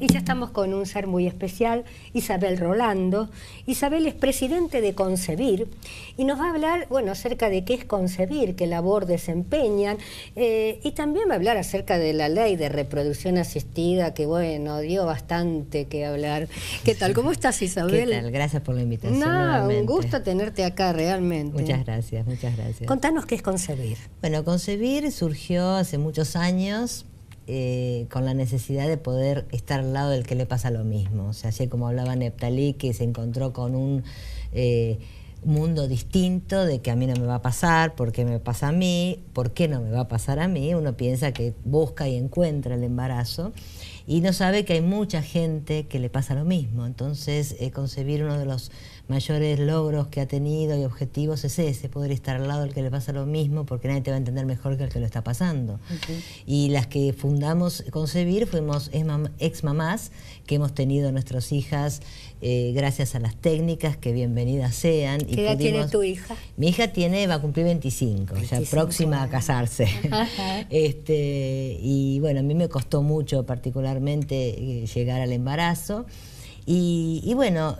Y ya estamos con un ser muy especial, Isabel Rolando. Isabel es presidente de Concebir y nos va a hablar, bueno, acerca de qué es Concebir, qué labor desempeñan, y también va a hablar acerca de la ley de reproducción asistida, que bueno, dio bastante que hablar. ¿Qué tal? ¿Cómo estás, Isabel? ¿Qué tal? Gracias por la invitación. No, un gusto tenerte acá realmente. Muchas gracias, muchas gracias. Contanos qué es Concebir. Bueno, Concebir surgió hace muchos años con la necesidad de poder estar al lado del que le pasa lo mismo. O sea, así como hablaba Neptalí, que se encontró con un mundo distinto, de que a mí no me va a pasar, ¿por qué me pasa a mí? ¿Por qué no me va a pasar a mí? Uno piensa que busca y encuentra el embarazo y no sabe que hay mucha gente que le pasa lo mismo. Entonces, Concebir, uno de los mayores logros que ha tenido y objetivos es ese, poder estar al lado del que le pasa lo mismo, porque nadie te va a entender mejor que el que lo está pasando. Y las que fundamos Concebir fuimos ex mamás que hemos tenido nuestras hijas gracias a las técnicas, que bienvenidas sean. ¿Qué edad tiene tu hija? Mi hija va a cumplir 25, ya próxima a casarse. Y bueno, a mí me costó mucho particularmente llegar al embarazo. Y bueno,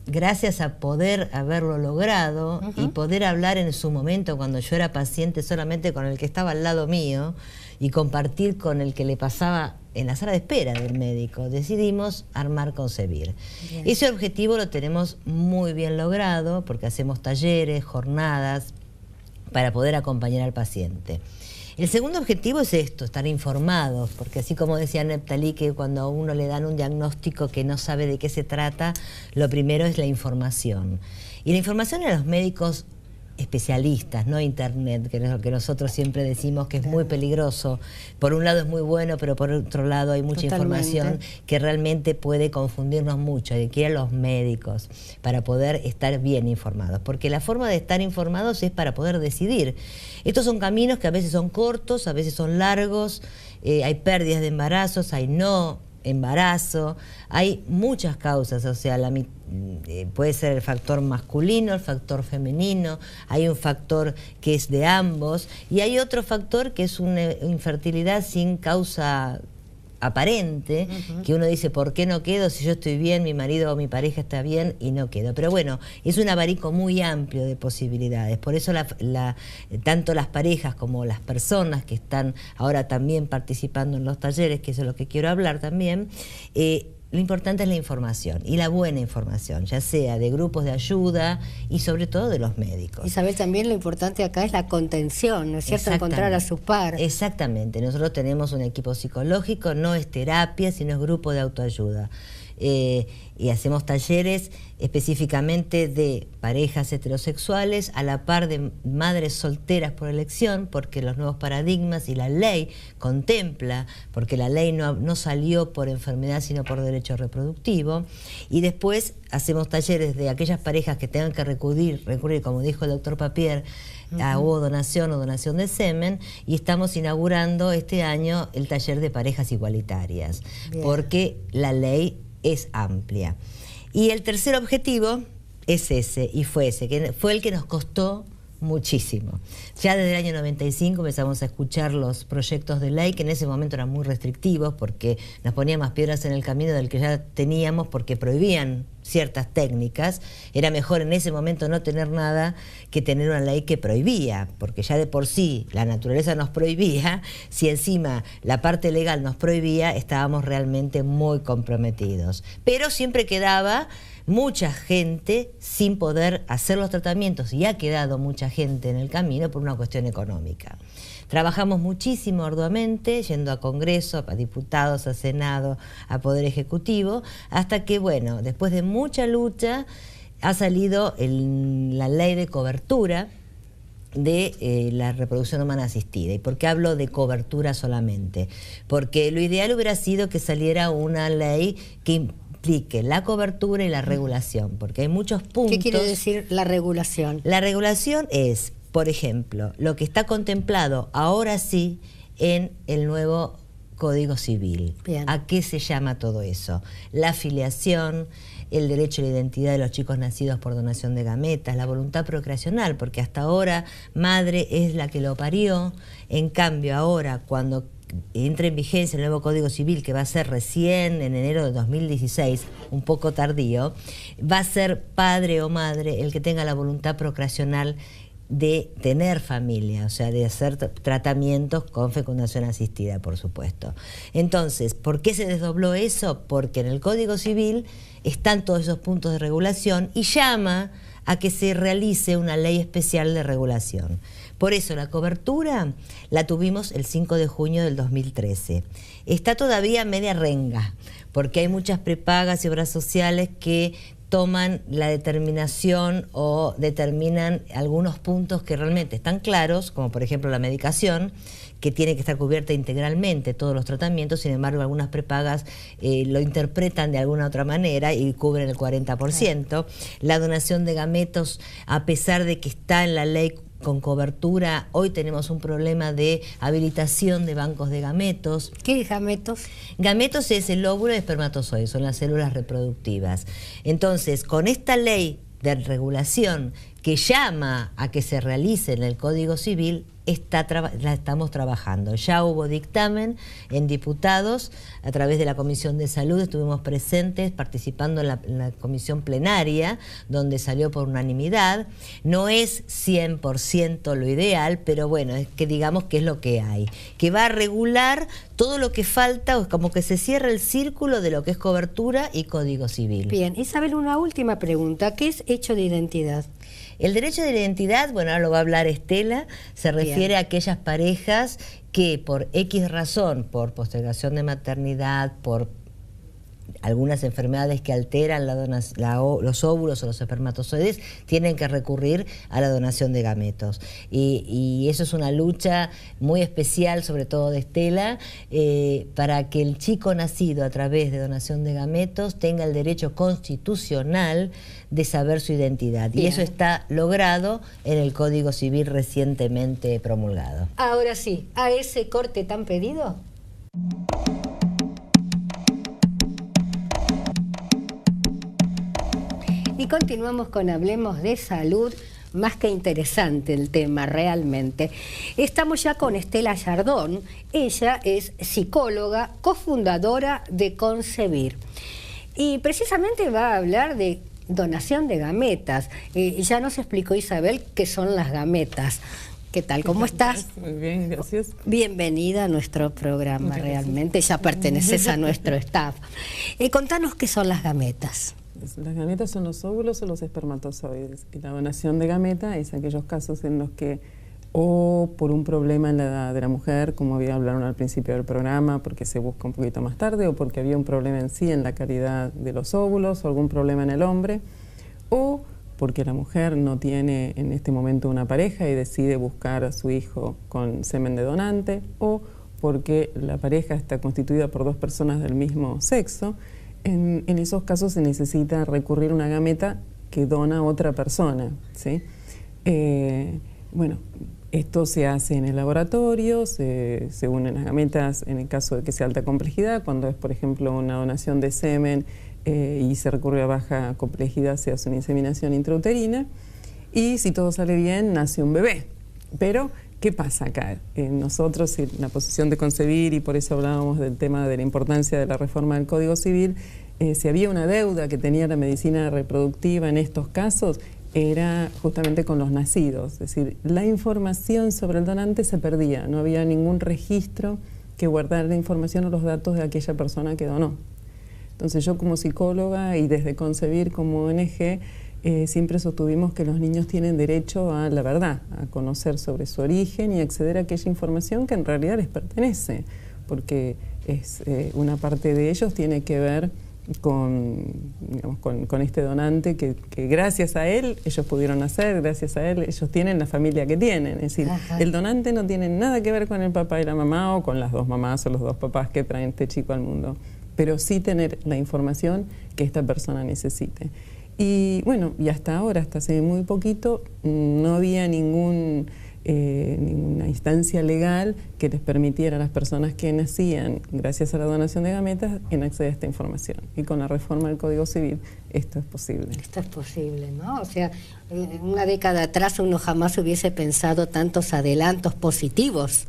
gracias a poder haberlo logrado y poder hablar en su momento, cuando yo era paciente, solamente con el que estaba al lado mío y compartir con el que le pasaba en la sala de espera del médico, decidimos armar Concebir. Bien. Ese objetivo lo tenemos muy bien logrado porque hacemos talleres, jornadas para poder acompañar al paciente. El segundo objetivo es esto, estar informados, porque así como decía Neptalí, que cuando a uno le dan un diagnóstico que no sabe de qué se trata, lo primero es la información. Y la información a los médicos especialistas, no internet, que es lo que nosotros siempre decimos que es muy peligroso. Por un lado es muy bueno, pero por otro lado hay mucha información que realmente puede confundirnos mucho. Hay que ir a los médicos para poder estar bien informados, porque la forma de estar informados es para poder decidir. Estos son caminos que a veces son cortos, a veces son largos, hay pérdidas de embarazos, hay no embarazo, hay muchas causas, o sea, puede ser el factor masculino, el factor femenino, hay un factor que es de ambos y hay otro factor que es una infertilidad sin causa aparente, que uno dice, ¿por qué no quedo si yo estoy bien, mi marido o mi pareja está bien y no quedo? Pero bueno, es un abanico muy amplio de posibilidades. Por eso tanto las parejas como las personas que están ahora también participando en los talleres, que eso es lo que quiero hablar también, lo importante es la información y la buena información, ya sea de grupos de ayuda y sobre todo de los médicos. Isabel, también lo importante acá es la contención, ¿no es cierto? Encontrar a su par. Exactamente. Nosotros tenemos un equipo psicológico, no es terapia, sino es grupo de autoayuda. Y hacemos talleres específicamente de parejas heterosexuales a la par de madres solteras por elección, porque los nuevos paradigmas y la ley contempla, porque la ley no salió por enfermedad sino por derecho reproductivo. Y después hacemos talleres de aquellas parejas que tengan que recurrir, como dijo el doctor Papier, a donación o donación de semen, y estamos inaugurando este año el taller de parejas igualitarias, porque la ley es amplia. Y el tercer objetivo es ese, y fue ese, que fue el que nos costó muchísimo. Ya desde el año 95 empezamos a escuchar los proyectos de ley, que en ese momento eran muy restrictivos, porque nos ponían más piedras en el camino del que ya teníamos, porque prohibían ciertas técnicas. Era mejor en ese momento no tener nada que tener una ley que prohibía, porque ya de por sí la naturaleza nos prohibía, si encima la parte legal nos prohibía, estábamos realmente muy comprometidos. Pero siempre quedaba mucha gente sin poder hacer los tratamientos, y ha quedado mucha gente en el camino por una cuestión económica. Trabajamos muchísimo arduamente, yendo a Congreso, a diputados, a Senado, a Poder Ejecutivo, hasta que, bueno, después de mucha lucha, ha salido la ley de cobertura de la reproducción humana asistida. ¿Y por qué hablo de cobertura solamente? Porque lo ideal hubiera sido que saliera una ley que implique la cobertura y la regulación, porque hay muchos puntos. ¿Qué quiere decir la regulación? La regulación es, por ejemplo, lo que está contemplado ahora sí en el nuevo Código Civil. Bien. ¿A qué se llama todo eso? La filiación, el derecho a la identidad de los chicos nacidos por donación de gametas, la voluntad procreacional, porque hasta ahora madre es la que lo parió, en cambio ahora cuando entre en vigencia el nuevo Código Civil, que va a ser recién en enero de 2016, un poco tardío, va a ser padre o madre el que tenga la voluntad procreacional de tener familia, o sea, de hacer tratamientos con fecundación asistida, por supuesto. Entonces, ¿por qué se desdobló eso? Porque en el Código Civil están todos esos puntos de regulación y llama a que se realice una ley especial de regulación. Por eso la cobertura la tuvimos el 5 de junio del 2013. Está todavía media renga, porque hay muchas prepagas y obras sociales que toman la determinación o determinan algunos puntos que realmente están claros, como por ejemplo la medicación, que tiene que estar cubierta integralmente todos los tratamientos. Sin embargo, algunas prepagas lo interpretan de alguna otra manera y cubren el 40%. La donación de gametos, a pesar de que está en la ley con cobertura, hoy tenemos un problema de habilitación de bancos de gametos. ¿Qué es gametos? Gametos es el óvulo y espermatozoide, son las células reproductivas. Entonces, con esta ley de regulación que llama a que se realice en el Código Civil, la estamos trabajando. Ya hubo dictamen en diputados, a través de la Comisión de Salud estuvimos presentes participando en la comisión plenaria, donde salió por unanimidad. No es 100% lo ideal, pero bueno, es que digamos que es lo que hay, que va a regular todo lo que falta, o como que se cierra el círculo de lo que es cobertura y Código Civil. Bien, Isabel, una última pregunta. ¿Qué es hecho de identidad? El derecho de la identidad, bueno, ahora lo va a hablar Estela, se refiere a aquellas parejas que por X razón, por postergación de maternidad, por algunas enfermedades que alteran los óvulos o los espermatozoides, tienen que recurrir a la donación de gametos. Y eso es una lucha muy especial, sobre todo de Estela, para que el chico nacido a través de donación de gametos tenga el derecho constitucional de saber su identidad. Bien. Y eso está logrado en el Código Civil recientemente promulgado. Ahora sí, ¿a ese corte tan pedido? Y continuamos con Hablemos de Salud. Más que interesante el tema, realmente. Estamos ya con Estela Yardón. Ella es psicóloga, cofundadora de Concebir. Y precisamente va a hablar de donación de gametas. Ya nos explicó Isabel qué son las gametas. ¿Qué tal? ¿Cómo estás? Muy bien, gracias. Bienvenida a nuestro programa, realmente. Ya perteneces a nuestro staff. Contanos qué son las gametas. Las gametas son los óvulos o los espermatozoides. Y la donación de gameta es aquellos casos en los que, o por un problema en la edad de la mujer, como hablaron al principio del programa, porque se busca un poquito más tarde, o porque había un problema en sí en la calidad de los óvulos, o algún problema en el hombre, o porque la mujer no tiene en este momento una pareja y decide buscar a su hijo con semen de donante, o porque la pareja está constituida por dos personas del mismo sexo. En esos casos se necesita recurrir a una gameta que dona otra persona, ¿sí? Bueno, esto se hace en el laboratorio, se unen las gametas en el caso de que sea alta complejidad. Cuando es, por ejemplo, una donación de semen y se recurre a baja complejidad, se hace una inseminación intrauterina. Y si todo sale bien, nace un bebé. Pero ¿qué pasa acá? Nosotros, en la posición de Concebir, y por eso hablábamos del tema de la importancia de la reforma del Código Civil, si había una deuda que tenía la medicina reproductiva en estos casos, era justamente con los nacidos. Es decir, la información sobre el donante se perdía, no había ningún registro que guardara la información o los datos de aquella persona que donó. Entonces yo, como psicóloga y desde Concebir como ONG, siempre sostuvimos que los niños tienen derecho a la verdad, a conocer sobre su origen y acceder a aquella información que en realidad les pertenece, porque es, una parte de ellos tiene que ver con este donante que gracias a él ellos pudieron nacer, gracias a él ellos tienen la familia que tienen. Es decir, el donante no tiene nada que ver con el papá y la mamá o con las dos mamás o los dos papás que traen este chico al mundo, pero sí tener la información que esta persona necesite. Y bueno, y hasta ahora, hasta hace muy poquito, no había ninguna instancia legal que les permitiera a las personas que nacían gracias a la donación de gametas en acceder a esta información. Y con la reforma del Código Civil esto es posible. Esto es posible, ¿no? O sea, una década atrás uno jamás hubiese pensado tantos adelantos positivos.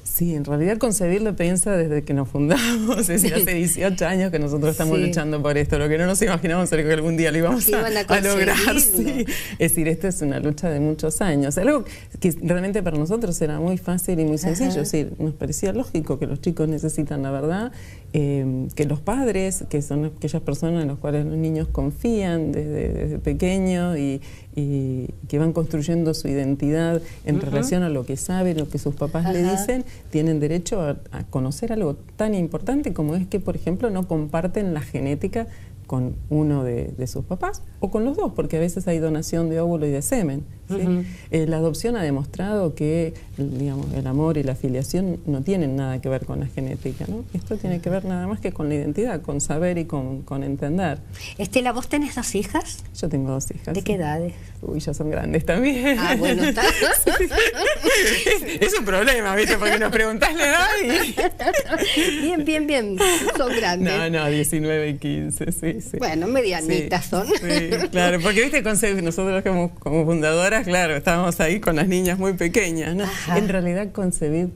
Sí, en realidad concebir lo piensa desde que nos fundamos, es decir, hace 18 años que nosotros estamos luchando por esto, lo que no nos imaginamos era que algún día lo íbamos a lograr. Sí. Es decir, esto es una lucha de muchos años, algo que realmente para nosotros era muy fácil y muy sencillo, es decir, nos parecía lógico que los chicos necesitan la verdad, que los padres, que son aquellas personas en las cuales los niños confían desde pequeños y que van construyendo su identidad en relación a lo que saben, lo que sus papás le dicen, tienen derecho a conocer algo tan importante como es que, por ejemplo, no comparten la genética con uno de sus papás o con los dos, porque a veces hay donación de óvulo y de semen, ¿sí? La adopción ha demostrado que, digamos, el amor y la filiación no tienen nada que ver con la genética, ¿no? Esto tiene que ver nada más que con la identidad, con saber y con entender. Estela, ¿vos tenés 2 hijas? Yo tengo 2 hijas. ¿De qué edades? Uy, ya son grandes también. Ah, bueno, está. Es un problema, ¿viste? Porque nos preguntás la edad y... Bien, son grandes. No, 19 y 15, sí. Bueno, medianitas son. Sí, claro, porque viste, nosotros como fundadoras, claro, estábamos ahí con las niñas muy pequeñas, ¿no? En realidad concebir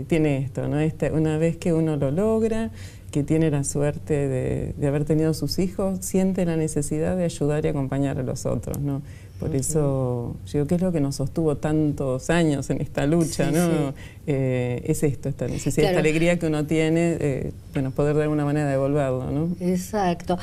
tiene esto, ¿no? Una vez que uno lo logra, que tiene la suerte de haber tenido sus hijos, siente la necesidad de ayudar y acompañar a los otros, ¿no? Por eso, yo digo, ¿qué es lo que nos sostuvo tantos años en esta lucha, ¿no? Es esto, esta necesidad, esta alegría que uno tiene, bueno, poder de alguna manera devolverlo, ¿no? Exacto.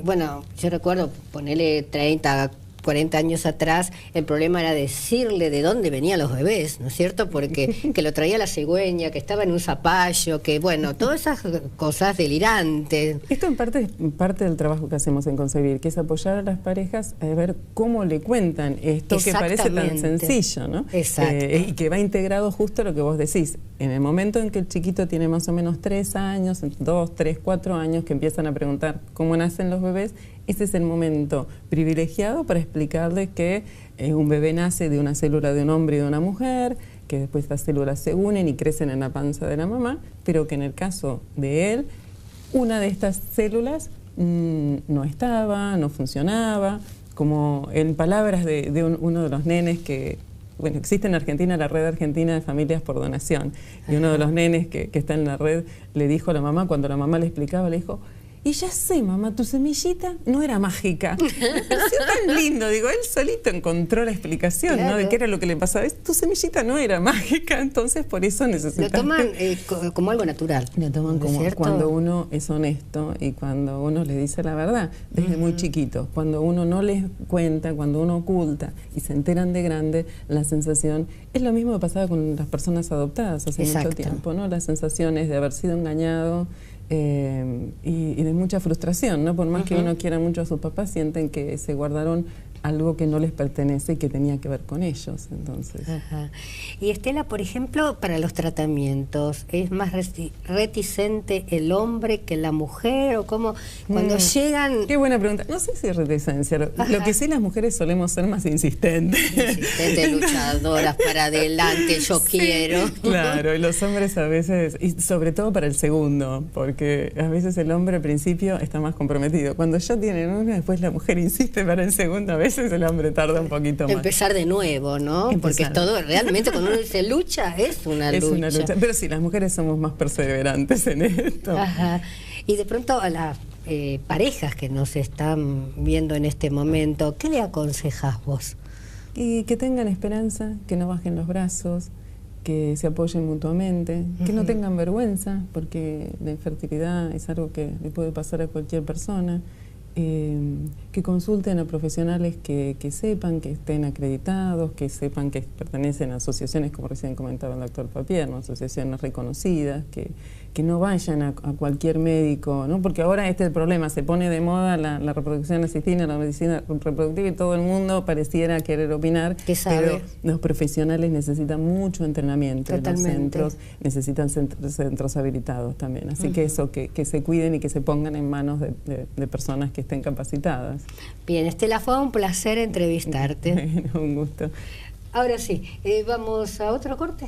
Bueno, yo recuerdo, ponele 30, 40 años atrás, el problema era decirle de dónde venían los bebés, ¿no es cierto? Porque que lo traía la cigüeña, que estaba en un zapallo, que bueno, todas esas cosas delirantes. Esto en parte del trabajo que hacemos en Concebir, que es apoyar a las parejas a ver cómo le cuentan esto que parece tan sencillo, ¿no? Exacto. Y que va integrado justo a lo que vos decís. En el momento en que el chiquito tiene más o menos 3 años, 2, 3, 4 años, que empiezan a preguntar cómo nacen los bebés, ese es el momento privilegiado para explicarles que un bebé nace de una célula de un hombre y de una mujer, que después estas células se unen y crecen en la panza de la mamá, pero que en el caso de él, una de estas células no estaba, no funcionaba, como en palabras de uno de los nenes que... Bueno, existe en Argentina la red argentina de familias por donación, y uno de los nenes que está en la red le dijo a la mamá, cuando la mamá le explicaba, le dijo: y ya sé, mamá, tu semillita no era mágica. Me pareció tan lindo, digo, él solito encontró la explicación, ¿no? De qué era lo que le pasaba. Tu semillita no era mágica, entonces por eso necesitaste... Lo toman como algo natural. Lo toman como cuando uno es honesto y cuando uno les dice la verdad, desde muy chiquito. Cuando uno no les cuenta, cuando uno oculta y se enteran de grande, la sensación es lo mismo que pasaba con las personas adoptadas hace mucho tiempo, ¿no? Las sensaciones de haber sido engañado, y de mucha frustración, ¿no? Por más que uno quiera mucho a sus papás, sienten que se guardaron algo que no les pertenece y que tenía que ver con ellos, entonces. Y Estela, por ejemplo, para los tratamientos, ¿es más reticente el hombre que la mujer? ¿O cómo cuando llegan...? Qué buena pregunta. No sé si es reticencia. Lo que sí, las mujeres solemos ser más insistentes. Insistentes, luchadoras, para adelante, yo quiero. Claro, y los hombres a veces, y sobre todo para el segundo, porque a veces el hombre al principio está más comprometido. Cuando ya tienen uno, después la mujer insiste para el segundo, a veces el hombre tarda un poquito más. Empezar de nuevo, ¿no? Porque es todo, realmente cuando uno dice lucha, es una lucha. Es una lucha, pero sí, las mujeres somos más perseverantes en esto. Y de pronto a las parejas que nos están viendo en este momento, ¿qué le aconsejás vos? Y que tengan esperanza, que no bajen los brazos, que se apoyen mutuamente, que no tengan vergüenza, porque la infertilidad es algo que le puede pasar a cualquier persona. Que consulten a profesionales que sepan, que estén acreditados, que sepan que pertenecen a asociaciones, como recién comentaba el doctor Papierno, asociaciones reconocidas, que no vayan a cualquier médico, ¿no? Porque ahora este es el problema, se pone de moda la reproducción asistida, la medicina reproductiva, y todo el mundo pareciera querer opinar, pero los profesionales necesitan mucho entrenamiento en los centros, necesitan centros habilitados también, así que eso, que se cuiden y que se pongan en manos de personas que estén capacitadas. Bien, Estela, fue un placer entrevistarte. Bueno, un gusto. Ahora sí, ¿vamos a otro corte?